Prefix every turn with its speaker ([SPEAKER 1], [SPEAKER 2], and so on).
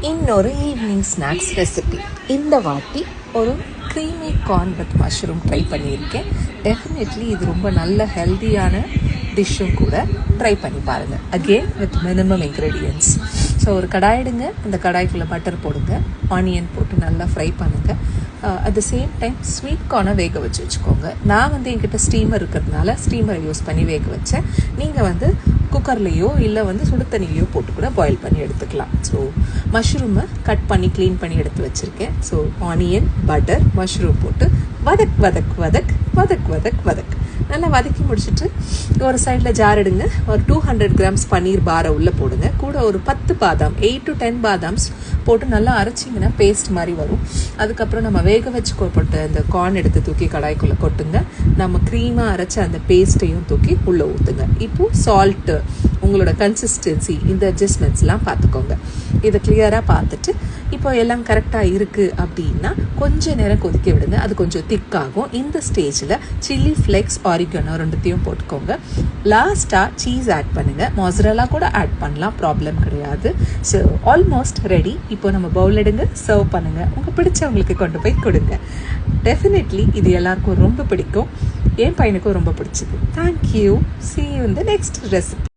[SPEAKER 1] இன்னொரு evening snacks recipe. இந்த வாட்டி ஒரு creamy corn with mushroom try பண்ணியிருக்கேன். டெஃபினெட்லி இது ரொம்ப நல்ல ஹெல்த்தியான டிஷ்ஷும் கூட. ட்ரை பண்ணி பாருங்கள். Again with minimum ingredients. So ஒரு கடாய் எடுங்க, அந்த கடாய்க்குள்ளே பட்டர் போடுங்க, ஆனியன் போட்டு நல்லா ஃப்ரை பண்ணுங்கள். At the same time sweet கார்னை வேக வச்சுக்கோங்க. நான் என்கிட்ட ஸ்டீமர் இருக்கிறதுனால ஸ்டீமரை யூஸ் பண்ணி வேக வச்சேன். நீங்கள் குக்கர்லேயோ இல்லை சுடு தண்ணிலையோ போட்டு கூட பாயில் பண்ணி எடுத்துக்கலாம். ஸோ மஷ்ரூமை கட் பண்ணி க்ளீன் பண்ணி எடுத்து வச்சுருக்கேன். ஸோ ஆனியன், பட்டர், மஷ்ரூம் போட்டு வதக் வதக் வதக் வதக் வதக் வதக் நல்லா வதக்கி முடிச்சுட்டு ஒரு சைடில் ஜார் எடுங்க. ஒரு 200 grams பன்னீர் பாரை உள்ளே போடுங்க. கூட ஒரு 10 பாதாம், 8 to 10 பாதாம்ஸ் போட்டு நல்லா அரைச்சிங்கன்னா பேஸ்ட் மாதிரி வரும். அதுக்கப்புறம் நம்ம வேக வச்சு போட்ட அந்த கார்ன் எடுத்து தூக்கி கடாய்க்குள்ளே கொட்டுங்க. நம்ம க்ரீமாக அரைச்ச அந்த பேஸ்ட்டையும் தூக்கி உள்ளே ஊற்றுங்க. இப்போது சால்ட்டு, உங்களோட கன்சிஸ்டன்சி, இந்த அட்ஜஸ்ட்மெண்ட்ஸ்லாம் பார்த்துக்கோங்க. இதை கிளியராக பார்த்துட்டு இப்போ எல்லாம் கரெக்டாக இருக்குது அப்படின்னா கொஞ்சம் நேரம் கொதிக்க விடுங்க. அது கொஞ்சம் திக்காகும். இந்த ஸ்டேஜில் சில்லி ஃப்ளெக்ஸ், ஆரிகனோ ரெண்டுத்தையும் போட்டுக்கோங்க. லாஸ்ட்டாக சீஸ் ஆட் பண்ணுங்கள். மொசரல்லா கூட ஆட் பண்ணலாம், ப்ராப்ளம் கிடையாது. So almost ready. இப்போ நம்ம பவுல் எடுங்க, சர்வ் பண்ணுங்கள். உங்கள் பிடிச்சவங்களுக்கு கொண்டு போய் கொடுங்க. டெஃபினெட்லி இது எல்லாருக்கும் ரொம்ப பிடிக்கும். என் பையனுக்கும் ரொம்ப பிடிச்சிது. Thank you. See you in the next recipe.